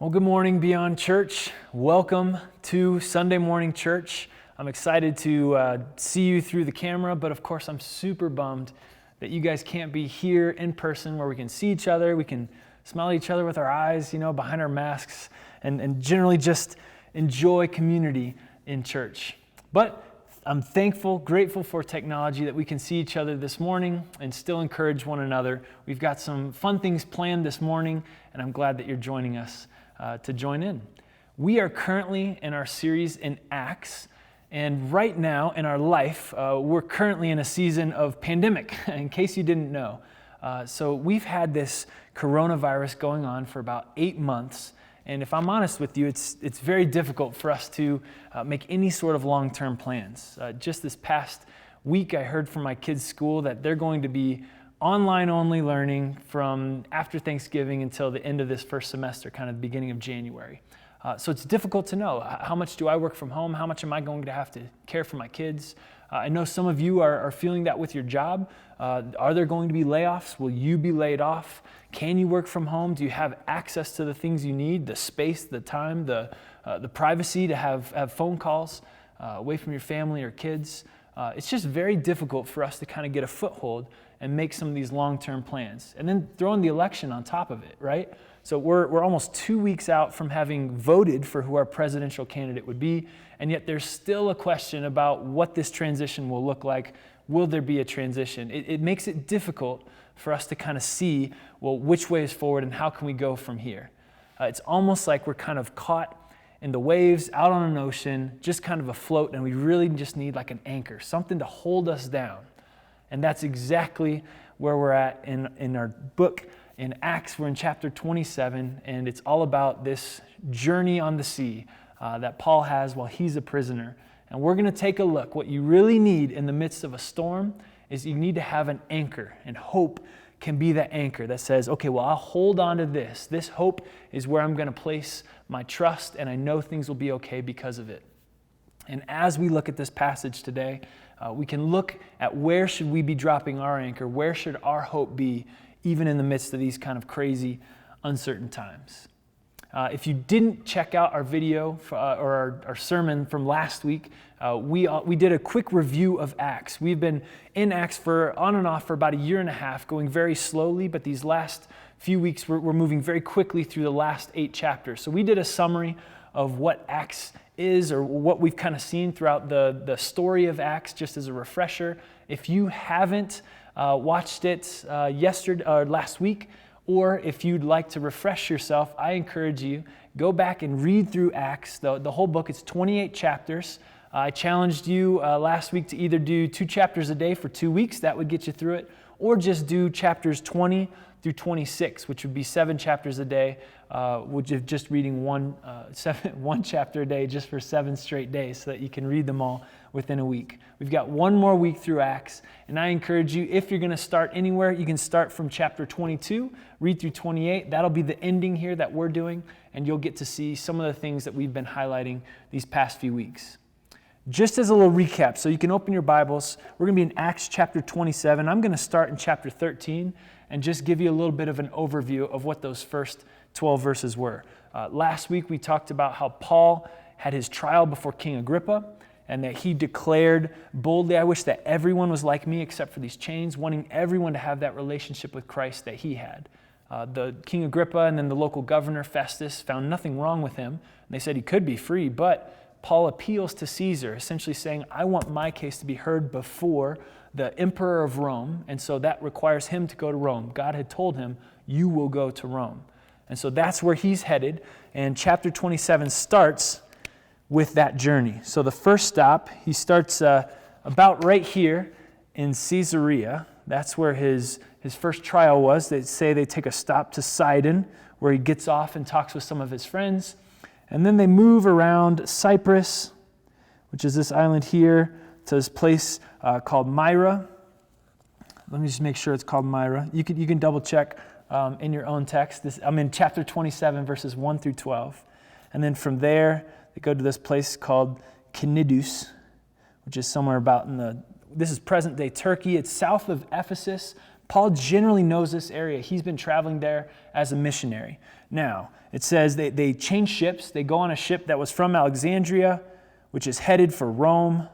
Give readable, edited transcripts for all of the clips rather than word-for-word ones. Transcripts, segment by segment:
Well, good morning, Beyond Church. Welcome to Sunday Morning Church. I'm excited to see you through the camera, but of course I'm super bummed that you guys can't be here in person where we can see each other, we can smile at each other with our eyes, behind our masks, and generally just enjoy community in church. But I'm thankful, grateful for technology that we can see each other this morning and still encourage one another. We've got some fun things planned this morning, and I'm glad that you're joining us to join in. We are currently in our series in Acts, and right now in our life, we're currently in a season of pandemic, in case you didn't know. So we've had this coronavirus going on for about 8 months, and if I'm honest with you, it's very difficult for us to make any sort of long-term plans. Just this past week, I heard from my kids' school that they're going to be online-only learning from after Thanksgiving until the end of this first semester, kind of the beginning of January. So it's difficult to know, how much do I work from home? How much am I going to have to care for my kids? I know some of you are feeling that with your job. Are there going to be layoffs? Will you be laid off? Can you work from home? Do you have access to the things you need, the space, the time, the privacy to have phone calls away from your family or kids? It's just very difficult for us to kind of get a foothold and make some of these long-term plans. And then throw in the election on top of it, right? So we're almost 2 weeks out from having voted for who our presidential candidate would be, and yet there's still a question about what this transition will look like. Will there be a transition? It makes it difficult for us to kind of see, well, which way is forward and how can we go from here? It's almost like we're kind of caught in the waves, out on an ocean, just kind of afloat, and we really just need like an anchor, something to hold us down. And that's exactly where we're at in our book. In Acts, we're in chapter 27, and it's all about this journey on the sea that Paul has while he's a prisoner. And we're going to take a look. What you really need in the midst of a storm is you need to have an anchor, and hope can be that anchor that says, okay, well, I'll hold on to this. This hope is where I'm going to place my trust, and I know things will be okay because of it. And as we look at this passage today, we can look at where should we be dropping our anchor, where should our hope be, even in the midst of these kind of crazy, uncertain times. If you didn't check out our video or our sermon from last week, we did a quick review of Acts. We've been in Acts on and off for about 1.5 years, going very slowly, but these last few weeks we're moving very quickly through the last 8 chapters. So we did a summary of what Acts is, or what we've kind of seen throughout the story of Acts, just as a refresher. If you haven't watched it last week, or if you'd like to refresh yourself, I encourage you, go back and read through Acts, the whole book. It's 28 chapters. I challenged you last week to either do 2 chapters a day for 2 weeks, that would get you through it, or just do chapters 20 through 26, which would be 7 chapters a day, which is just reading one chapter a day just for 7 straight days so that you can read them all within a week. We've got 1 more week through Acts, and I encourage you, if you're going to start anywhere, you can start from chapter 22, read through 28. That'll be the ending here that we're doing, and you'll get to see some of the things that we've been highlighting these past few weeks. Just as a little recap, so you can open your Bibles, we're going to be in Acts chapter 27. I'm going to start in chapter 13 and just give you a little bit of an overview of what those first 12 verses were. Last week we talked about how Paul had his trial before King Agrippa, and that he declared boldly, I wish that everyone was like me except for these chains, wanting everyone to have that relationship with Christ that he had. The King Agrippa and then the local governor Festus found nothing wrong with him. And they said he could be free, but Paul appeals to Caesar, essentially saying, I want my case to be heard before the emperor of Rome, and so that requires him to go to Rome. God had told him, you will go to Rome. And so that's where he's headed, and chapter 27 starts with that journey. So the first stop, he starts about right here in Caesarea. That's where his first trial was. They say they take a stop to Sidon, where he gets off and talks with some of his friends. And then they move around Cyprus, which is this island here, to this place called Myra. Let me just make sure it's called Myra. You can double check in your own text. I'm in chapter 27, verses 1 through 12. And then from there, they go to this place called Cnidus, which is somewhere about this is present-day Turkey. It's south of Ephesus, Paul generally knows this area. He's been traveling there as a missionary. Now, it says they change ships. They go on a ship that was from Alexandria, which is headed for Rome.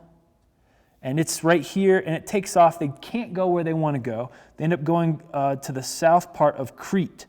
And it's right here, and it takes off. They can't go where they want to go. They end up going to the south part of Crete.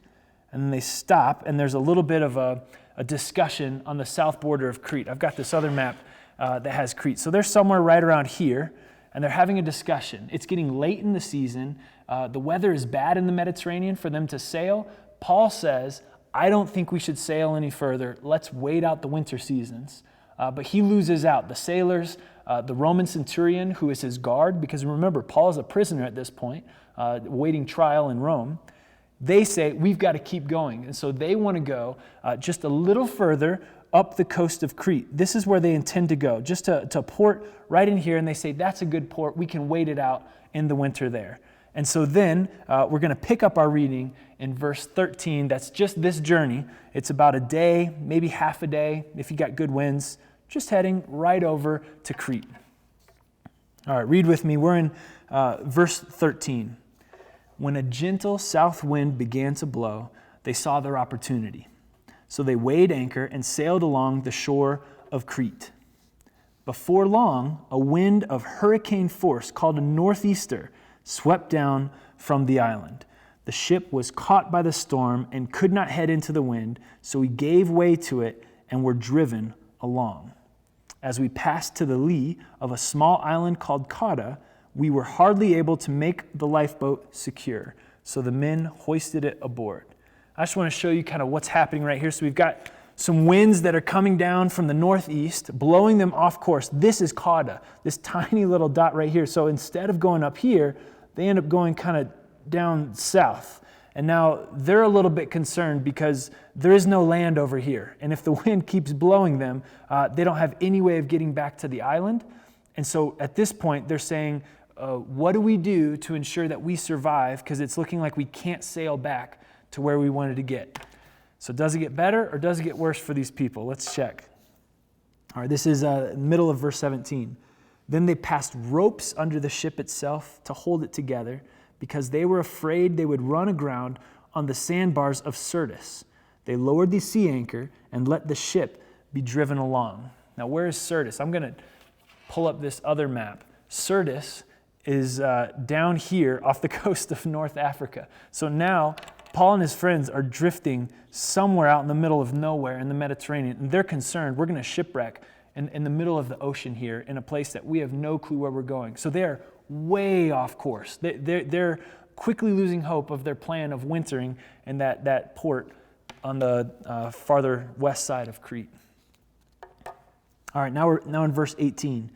And then they stop, and there's a little bit of a discussion on the south border of Crete. I've got this other map that has Crete. So they're somewhere right around here, and they're having a discussion. It's getting late in the season. The weather is bad in the Mediterranean for them to sail. Paul says, I don't think we should sail any further. Let's wait out the winter seasons. But he loses out. The sailors, the Roman centurion, who is his guard, because remember, Paul is a prisoner at this point, awaiting trial in Rome. They say, we've got to keep going. And so they want to go just a little further up the coast of Crete. This is where they intend to go, just to a port right in here. And they say, that's a good port. We can wait it out in the winter there. And so then we're going to pick up our reading in verse 13. That's just this journey. It's about a day, maybe half a day, if you got good winds, just heading right over to Crete. All right, read with me. We're in verse 13. When a gentle south wind began to blow, they saw their opportunity. So they weighed anchor and sailed along the shore of Crete. Before long, a wind of hurricane force called a northeaster swept down from the island. The ship was caught by the storm and could not head into the wind, so we gave way to it and were driven along. As we passed to the lee of a small island called Cauda, we were hardly able to make the lifeboat secure, so the men hoisted it aboard. I just want to show you kind of what's happening right here. So we've got some winds that are coming down from the northeast, blowing them off course. This is Cauda, this tiny little dot right here. So instead of going up here, they end up going kind of down south. And now they're a little bit concerned because there is no land over here. And if the wind keeps blowing them, they don't have any way of getting back to the island. And so at this point, they're saying, what do we do to ensure that we survive? Because it's looking like we can't sail back to where we wanted to get. So does it get better or does it get worse for these people? Let's check. All right, this is middle of verse 17. Then they passed ropes under the ship itself to hold it together because they were afraid they would run aground on the sandbars of Syrtis. They lowered the sea anchor and let the ship be driven along. Now, where is Syrtis? I'm going to pull up this other map. Syrtis is down here off the coast of North Africa. So now Paul and his friends are drifting somewhere out in the middle of nowhere in the Mediterranean, and they're concerned we're going to shipwreck in the middle of the ocean here in a place that we have no clue where we're going. So they're way off course. They're quickly losing hope of their plan of wintering in that port on the farther west side of Crete. All right, now in verse 18.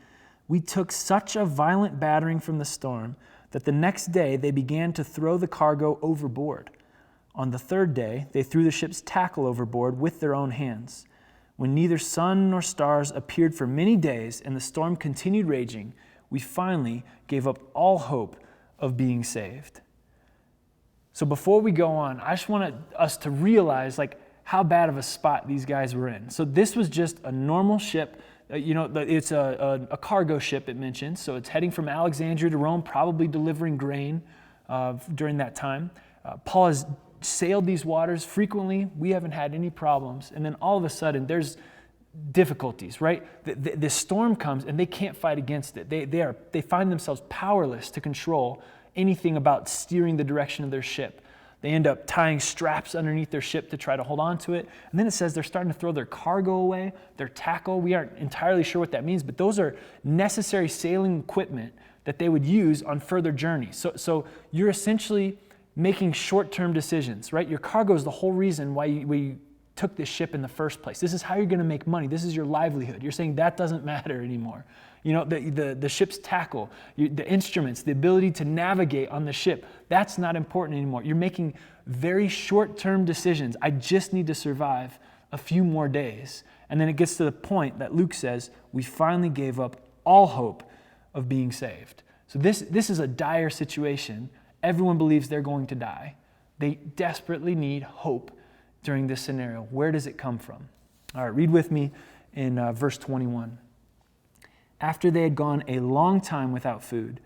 We took such a violent battering from the storm that the next day they began to throw the cargo overboard. On the third day, they threw the ship's tackle overboard with their own hands. When neither sun nor stars appeared for many days and the storm continued raging, we finally gave up all hope of being saved. So before we go on, I just want us to realize how bad of a spot these guys were in. So this was just a normal ship. It's a cargo ship, it mentions. So it's heading from Alexandria to Rome, probably delivering grain during that time. Paul has sailed these waters frequently. We haven't had any problems. And then all of a sudden, there's difficulties, right? The storm comes and they can't fight against it. They find themselves powerless to control anything about steering the direction of their ship. They end up tying straps underneath their ship to try to hold on to it. And then it says they're starting to throw their cargo away, their tackle. We aren't entirely sure what that means, but those are necessary sailing equipment that they would use on further journeys. So you're essentially making short-term decisions, right? Your cargo is the whole reason why we took this ship in the first place. This is how you're going to make money. This is your livelihood. You're saying that doesn't matter anymore. The ship's tackle, the instruments, the ability to navigate on the ship, that's not important anymore. You're making very short-term decisions. I just need to survive a few more days. And then it gets to the point that Luke says, we finally gave up all hope of being saved. So this is a dire situation. Everyone believes they're going to die. They desperately need hope during this scenario. Where does it come from? All right, read with me in verse 21. After they had gone a long time without food,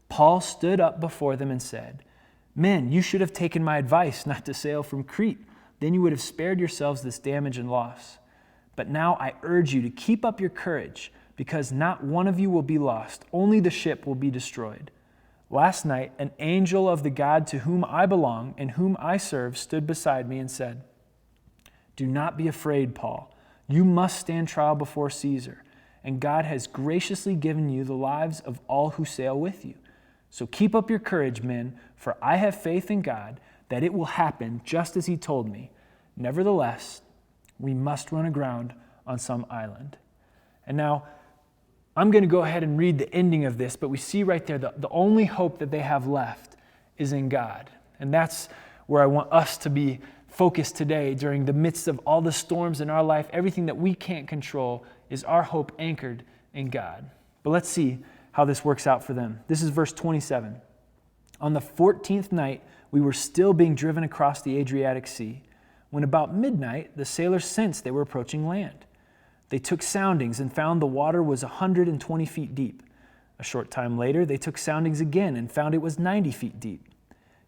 Paul stood up before them and said, Men, you should have taken my advice not to sail from Crete. Then you would have spared yourselves this damage and loss. But now I urge you to keep up your courage, because not one of you will be lost, only the ship will be destroyed. Last night, an angel of the God to whom I belong and whom I serve stood beside me and said, do not be afraid, Paul. You must stand trial before Caesar, and God has graciously given you the lives of all who sail with you. So keep up your courage, men, for I have faith in God that it will happen just as he told me. Nevertheless, we must run aground on some island. And now, I'm going to go ahead and read the ending of this, but we see right there the only hope that they have left is in God. And that's where I want us to be focused today during the midst of all the storms in our life. Everything that we can't control is our hope anchored in God. But let's see how this works out for them. This is verse 27. On the 14th night, we were still being driven across the Adriatic Sea, when about midnight, the sailors sensed they were approaching land. They took soundings and found the water was 120 feet deep. A short time later, they took soundings again and found it was 90 feet deep.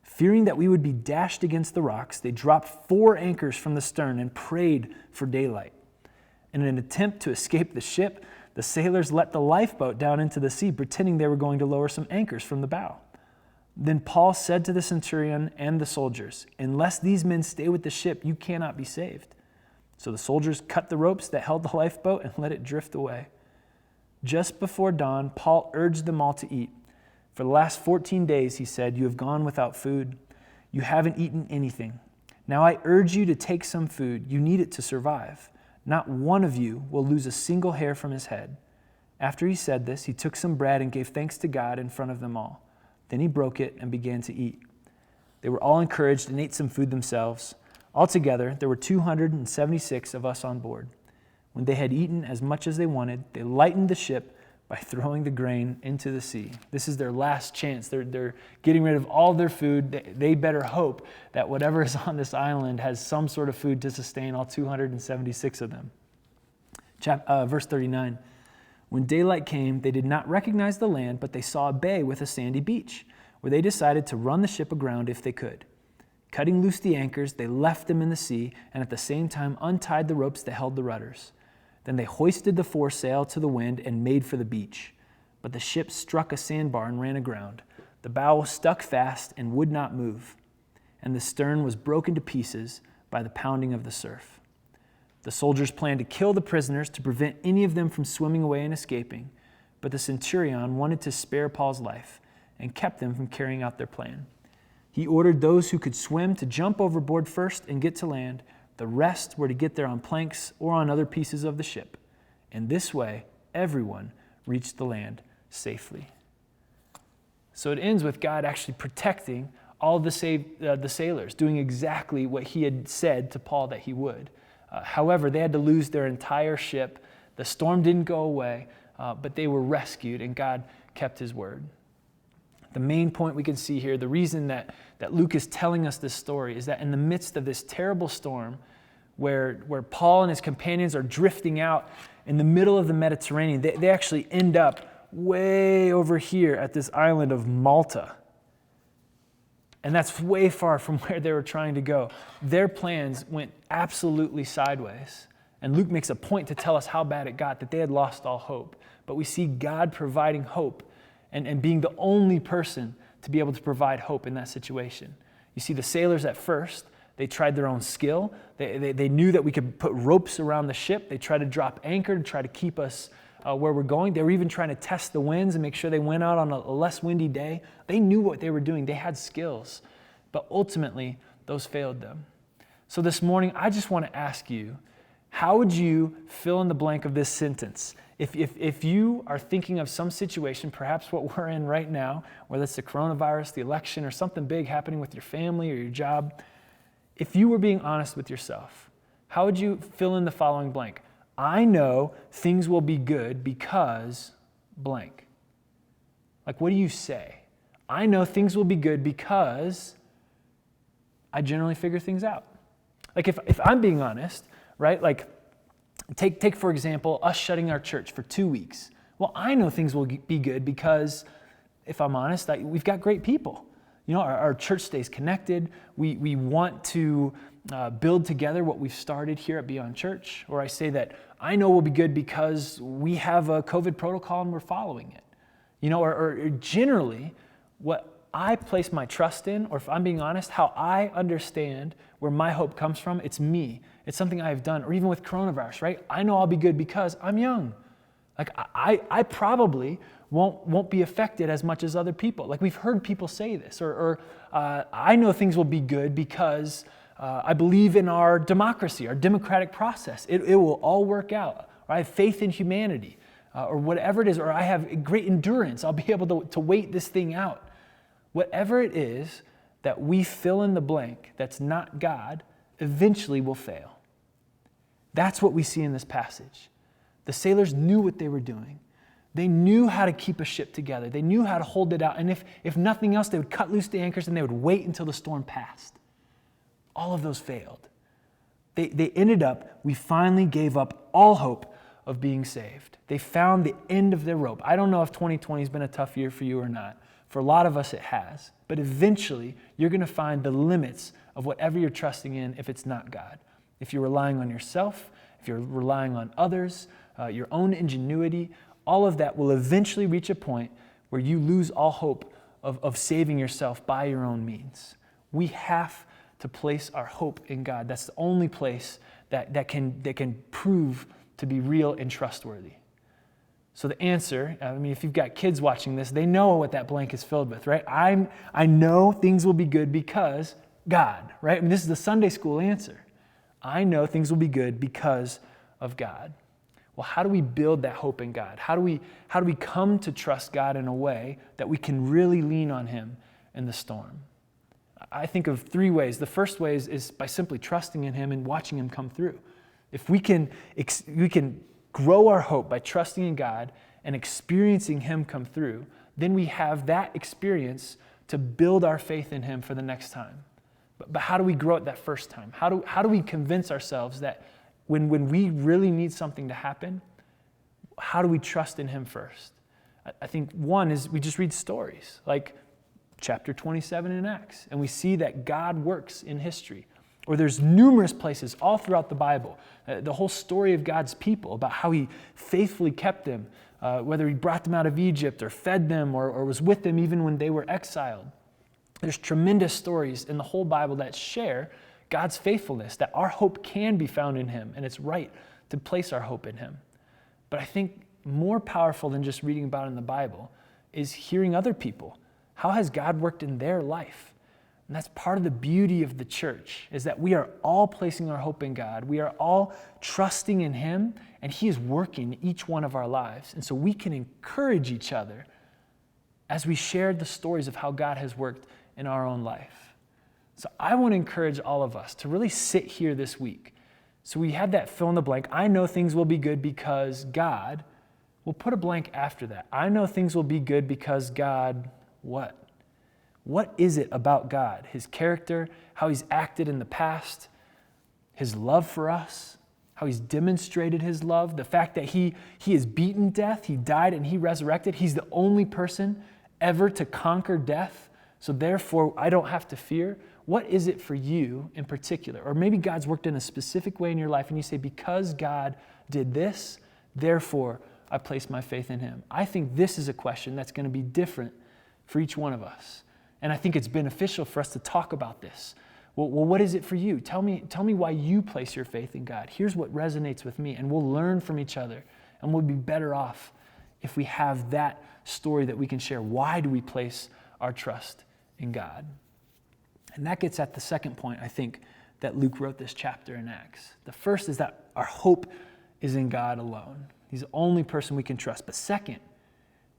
Fearing that we would be dashed against the rocks, they dropped 4 anchors from the stern and prayed for daylight. In an attempt to escape the ship, the sailors let the lifeboat down into the sea, pretending they were going to lower some anchors from the bow. Then Paul said to the centurion and the soldiers, unless these men stay with the ship, you cannot be saved. So the soldiers cut the ropes that held the lifeboat and let it drift away. Just before dawn, Paul urged them all to eat. For the last 14 days, he said, you have gone without food. You haven't eaten anything. Now I urge you to take some food. You need it to survive. Not one of you will lose a single hair from his head. After he said this, he took some bread and gave thanks to God in front of them all. Then he broke it and began to eat. They were all encouraged and ate some food themselves. Altogether, there were 276 of us on board. When they had eaten as much as they wanted, they lightened the ship by throwing the grain into the sea. This is their last chance. They're getting rid of all their food. They better hope that whatever is on this island has some sort of food to sustain all 276 of them. Verse 39. When daylight came, they did not recognize the land, but they saw a bay with a sandy beach, where they decided to run the ship aground if they could. Cutting loose the anchors, they left them in the sea, and at the same time untied the ropes that held the rudders. Then they hoisted the foresail to the wind and made for the beach. But the ship struck a sandbar and ran aground. The bow stuck fast and would not move, and the stern was broken to pieces by the pounding of the surf. The soldiers planned to kill the prisoners to prevent any of them from swimming away and escaping, but the centurion wanted to spare Paul's life and kept them from carrying out their plan. He ordered those who could swim to jump overboard first and get to land. The rest were to get there on planks or on other pieces of the ship. And this way, everyone reached the land safely. So it ends with God actually protecting all the sailors, doing exactly what he had said to Paul that he would. However, they had to lose their entire ship. The storm didn't go away, but they were rescued, and God kept his word. The main point we can see here, the reason that Luke is telling us this story, is that in the midst of this terrible storm, where Paul and his companions are drifting out in the middle of the Mediterranean, they actually end up way over here at this island of Malta. And that's way far from where they were trying to go. Their plans went absolutely sideways. And Luke makes a point to tell us how bad it got, that they had lost all hope. But we see God providing hope and being the only person to be able to provide hope in that situation. You see, the sailors at first, they tried their own skill. They knew that we could put ropes around the ship. They tried to drop anchor to try to keep us where we're going. They were even trying to test the winds and make sure they went out on a less windy day. They knew what they were doing. They had skills. But ultimately, those failed them. So this morning, I just want to ask you, how would you fill in the blank of this sentence? If you are thinking of some situation, perhaps what we're in right now, whether it's the coronavirus, the election, or something big happening with your family or your job, if you were being honest with yourself, how would you fill in the following blank? I know things will be good because blank. Like, what do you say? I know things will be good because I generally figure things out. Like, if I'm being honest, right, like, Take, for example, us shutting our church for 2 weeks. Well, I know things will be good because, if I'm honest, we've got great people. Our church stays connected. We want to build together what we've started here at Beyond Church. Or I say that I know we'll be good because we have a COVID protocol and we're following it. Or generally, what I place my trust in, or if I'm being honest, how I understand where my hope comes from, it's me. It's something I've done. Or even with coronavirus, right? I know I'll be good because I'm young. Like I probably won't be affected as much as other people. Like we've heard people say this, or I know things will be good because I believe in our democracy, our democratic process. It will all work out. Or I have faith in humanity, or whatever it is, or I have great endurance. I'll be able to wait this thing out. Whatever it is that we fill in the blank that's not God, eventually will fail. That's what we see in this passage. The sailors knew what they were doing. They knew how to keep a ship together. They knew how to hold it out. And if nothing else, they would cut loose the anchors and they would wait until the storm passed. All of those failed. They ended up, we finally gave up all hope of being saved. They found the end of their rope. I don't know if 2020 has been a tough year for you or not. For a lot of us, it has. But eventually, you're going to find the limits of whatever you're trusting in if it's not God. If you're relying on yourself, if you're relying on others, your own ingenuity, all of that will eventually reach a point where you lose all hope of saving yourself by your own means. We have to place our hope in God. That's the only place that can prove to be real and trustworthy. So the answer, if you've got kids watching this, they know what that blank is filled with, right? I know things will be good because God, right? This is the Sunday school answer. I know things will be good because of God. Well, how do we build that hope in God? How do we come to trust God in a way that we can really lean on Him in the storm? I think of three ways. The first way is by simply trusting in Him and watching Him come through. If we can grow our hope by trusting in God and experiencing Him come through, then we have that experience to build our faith in Him for the next time. But how do we grow it that first time? How do we convince ourselves that when we really need something to happen, how do we trust in Him first? I think one is we just read stories, like chapter 27 in Acts, and we see that God works in history. Or there's numerous places all throughout the Bible, the whole story of God's people, about how He faithfully kept them, whether He brought them out of Egypt or fed them or was with them even when they were exiled. There's tremendous stories in the whole Bible that share God's faithfulness, that our hope can be found in Him, and it's right to place our hope in Him. But I think more powerful than just reading about it in the Bible is hearing other people. How has God worked in their life? And that's part of the beauty of the church, is that we are all placing our hope in God. We are all trusting in Him, and He is working in each one of our lives. And so we can encourage each other as we share the stories of how God has worked in our own life. So I want to encourage all of us to really sit here this week. So we had that fill in the blank. I know things will be good because God. We'll put a blank after that. I know things will be good because God, what? What is it about God? His character, how He's acted in the past, His love for us, how He's demonstrated His love, the fact that He has beaten death, He died and He resurrected. He's the only person ever to conquer death, so therefore I don't have to fear. What is it for you in particular? Or maybe God's worked in a specific way in your life and you say, because God did this, therefore I place my faith in Him. I think this is a question that's going to be different for each one of us. And I think it's beneficial for us to talk about this. Well, what is it for you? Tell me why you place your faith in God. Here's what resonates with me, and we'll learn from each other, and we'll be better off if we have that story that we can share. Why do we place our trust in God? And that gets at the second point, I think, that Luke wrote this chapter in Acts. The first is that our hope is in God alone. He's the only person we can trust. But second,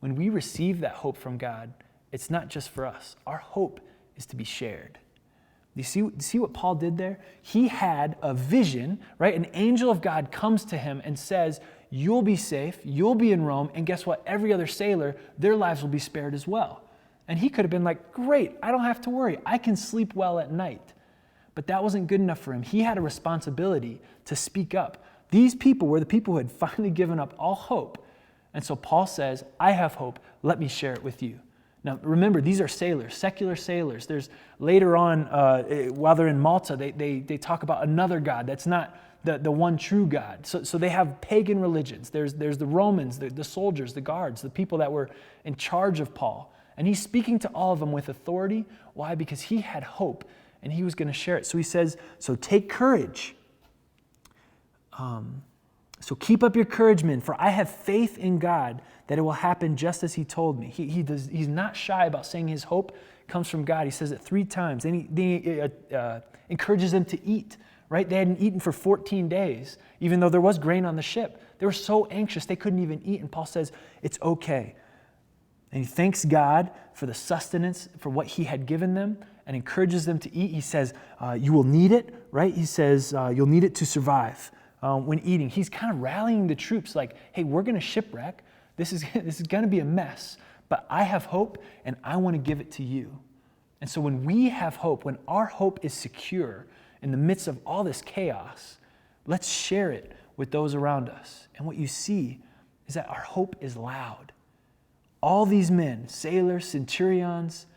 when we receive that hope from God, it's not just for us. Our hope is to be shared. You see what Paul did there? He had a vision, right? An angel of God comes to him and says, you'll be safe, you'll be in Rome, and guess what? Every other sailor, their lives will be spared as well. And he could have been like, great, I don't have to worry. I can sleep well at night. But that wasn't good enough for him. He had a responsibility to speak up. These people were the people who had finally given up all hope. And so Paul says, I have hope. Let me share it with you. Now, remember, these are sailors, secular sailors. There's later on, while they're in Malta, they talk about another God that's not the one true God. So they have pagan religions. There's the Romans, the soldiers, the guards, the people that were in charge of Paul. And he's speaking to all of them with authority. Why? Because he had hope, and he was going to share it. So he says, so take courage. So keep up your courage, men, for I have faith in God that it will happen just as he told me. He's not shy about saying his hope comes from God. He says it 3 times. Then he encourages them to eat, right? They hadn't eaten for 14 days, even though there was grain on the ship. They were so anxious they couldn't even eat. And Paul says, it's okay. And he thanks God for the sustenance, for what he had given them, and encourages them to eat. He says, you will need it, right? He says, you'll need it to survive. When eating, he's kind of rallying the troops like, hey, we're going to shipwreck. This is going to be a mess, but I have hope and I want to give it to you. And so when we have hope, when our hope is secure in the midst of all this chaos, let's share it with those around us. And what you see is that our hope is loud. All these men, sailors, centurions,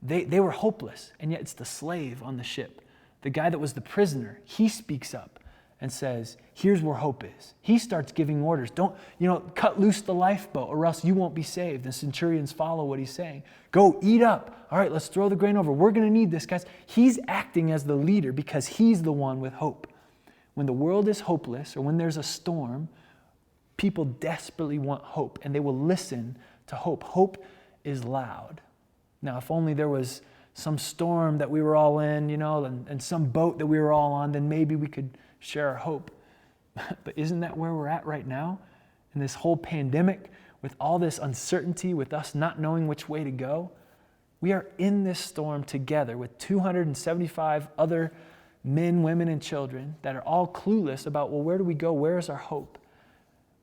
they were hopeless, and yet it's the slave on the ship, the guy that was the prisoner. He speaks up and says, here's where hope is. He starts giving orders. Don't, cut loose the lifeboat or else you won't be saved. The centurions follow what he's saying. Go, eat up. All right, let's throw the grain over. We're going to need this, guys. He's acting as the leader because he's the one with hope. When the world is hopeless or when there's a storm, people desperately want hope and they will listen to hope. Hope is loud. Now, if only there was some storm that we were all in, and some boat that we were all on, then maybe we could share our hope. But isn't that where we're at right now? In this whole pandemic, with all this uncertainty, with us not knowing which way to go, we are in this storm together with 275 other men, women, and children that are all clueless about, well, where do we go? Where is our hope?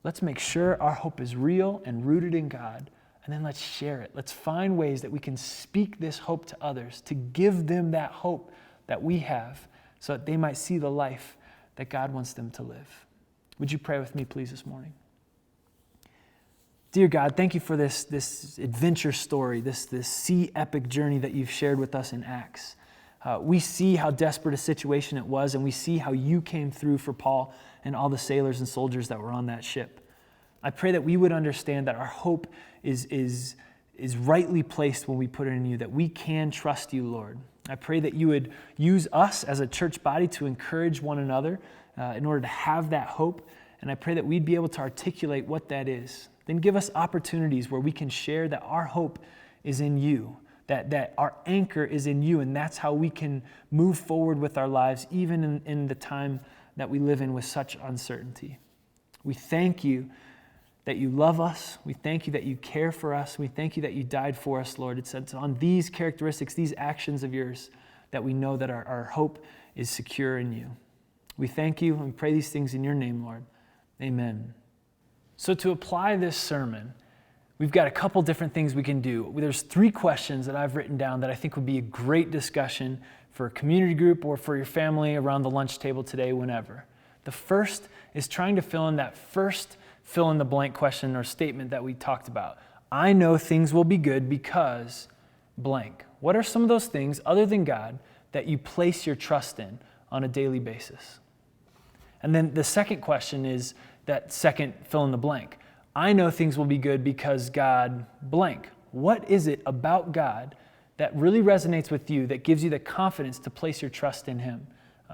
Let's make sure our hope is real and rooted in God, and then let's share it. Let's find ways that we can speak this hope to others, to give them that hope that we have, so that they might see the life that God wants them to live. Would you pray with me, please, this morning? Dear God, thank you for this adventure story, this sea epic journey that you've shared with us in Acts. We see how desperate a situation it was, and we see how you came through for Paul and all the sailors and soldiers that were on that ship. I pray that we would understand that our hope is rightly placed when we put it in you, that we can trust you, Lord. I pray that you would use us as a church body to encourage one another in order to have that hope. And I pray that we'd be able to articulate what that is. Then give us opportunities where we can share that our hope is in you, that our anchor is in you, and that's how we can move forward with our lives, even in the time that we live in with such uncertainty. We thank you that you love us. We thank you that you care for us. We thank you that you died for us, Lord. It's on these characteristics, these actions of yours, that we know that our hope is secure in you. We thank you and we pray these things in your name, Lord. Amen. So to apply this sermon, we've got a couple different things we can do. There's 3 questions that I've written down that I think would be a great discussion for a community group or for your family around the lunch table today, whenever. The first is trying to fill in that first fill-in-the-blank question or statement that we talked about. I know things will be good because blank. What are some of those things, other than God, that you place your trust in on a daily basis? And then the second question is that second fill-in-the-blank. I know things will be good because God blank. What is it about God that really resonates with you, that gives you the confidence to place your trust in Him?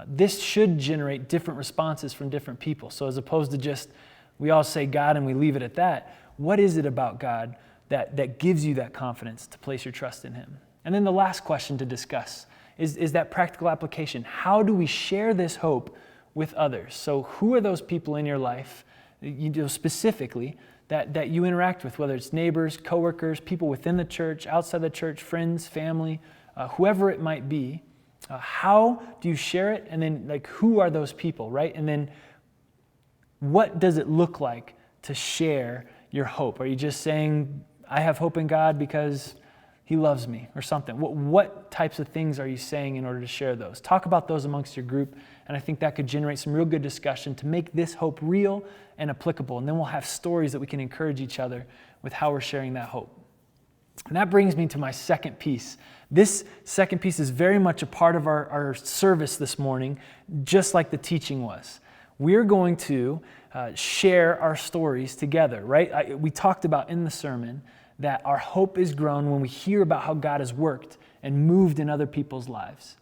This should generate different responses from different people. So as opposed to just, we all say God and we leave it at that, what is it about God that gives you that confidence to place your trust in Him? And then the last question to discuss is that practical application. How do we share this hope with others? So who are those people in your life, specifically, that you interact with, whether it's neighbors, coworkers, people within the church, outside the church, friends, family, whoever it might be? How do you share it? And then, who are those people, right? And then what does it look like to share your hope? Are you just saying, I have hope in God because He loves me or something? What types of things are you saying in order to share those? Talk about those amongst your group, and I think that could generate some real good discussion to make this hope real and applicable. And then we'll have stories that we can encourage each other with how we're sharing that hope. And that brings me to my second piece. This second piece is very much a part of our service this morning, just like the teaching was. We're going to share our stories together, right? We talked about in the sermon that our hope is grown when we hear about how God has worked and moved in other people's lives.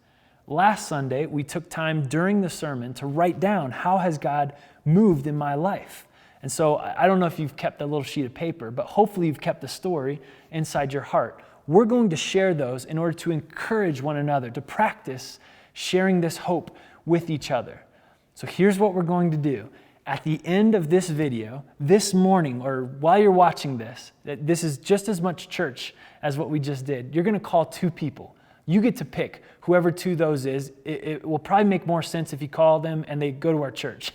Last Sunday, we took time during the sermon to write down how has God moved in my life. And so I don't know if you've kept a little sheet of paper, but hopefully you've kept the story inside your heart. We're going to share those in order to encourage one another, to practice sharing this hope with each other. So here's what we're going to do. At the end of this video, this morning, or while you're watching this is just as much church as what we just did. You're going to call two people. You get to pick whoever two those is. It will probably make more sense if you call them and they go to our church.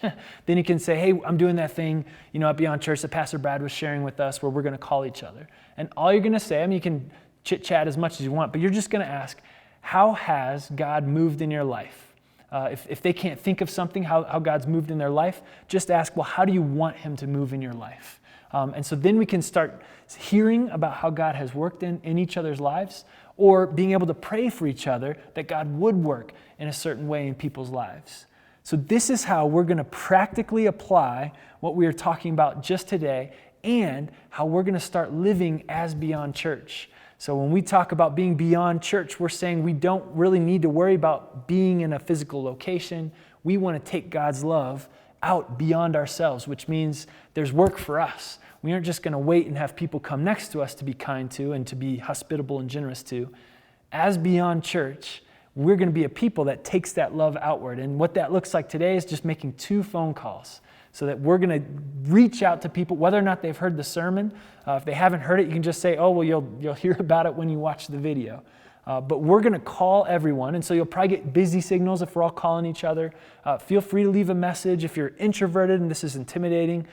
Then you can say, hey, I'm doing that thing, at Beyond Church that Pastor Brad was sharing with us where we're going to call each other. And all you're going to say, you can chit-chat as much as you want, but you're just going to ask, how has God moved in your life? If they can't think of something, how God's moved in their life, just ask, well, how do you want him to move in your life? And so then we can start hearing about how God has worked in each other's lives, or being able to pray for each other that God would work in a certain way in people's lives. So this is how we're going to practically apply what we are talking about just today, and how we're going to start living as Beyond Church. So when we talk about being Beyond Church, we're saying we don't really need to worry about being in a physical location. We want to take God's love out beyond ourselves, which means there's work for us. We aren't just going to wait and have people come next to us to be kind to and to be hospitable and generous to. As Beyond Church, we're going to be a people that takes that love outward. And what that looks like today is just making 2 phone calls so that we're going to reach out to people, whether or not they've heard the sermon. If they haven't heard it, you can just say, oh, well, you'll hear about it when you watch the video. But we're going to call everyone, and so you'll probably get busy signals if we're all calling each other. Feel free to leave a message. If you're introverted and this is intimidating,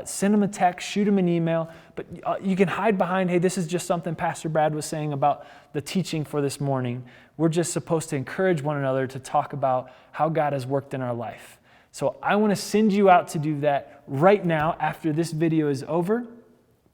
send them a text, shoot them an email. But you can hide behind, hey, this is just something Pastor Brad was saying about the teaching for this morning. We're just supposed to encourage one another to talk about how God has worked in our life. So I want to send you out to do that right now after this video is over,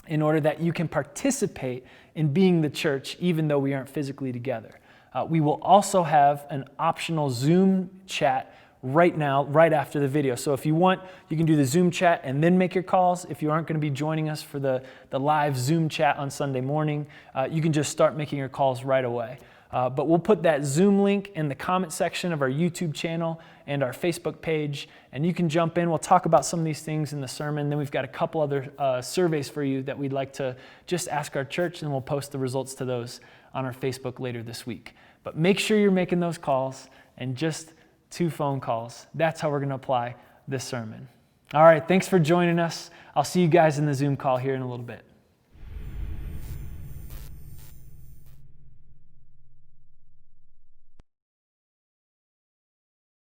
in order that you can participate in being the church, even though we aren't physically together. We will also have an optional Zoom chat right now, right after the video. So if you want, you can do the Zoom chat and then make your calls. If you aren't going to be joining us for the live Zoom chat on Sunday morning, you can just start making your calls right away. But we'll put that Zoom link in the comment section of our YouTube channel and our Facebook page, and you can jump in. We'll talk about some of these things in the sermon. Then we've got a couple other surveys for you that we'd like to just ask our church, and we'll post the results to those on our Facebook later this week. But make sure you're making those calls, and just 2 phone calls. That's how we're going to apply this sermon. All right, thanks for joining us. I'll see you guys in the Zoom call here in a little bit.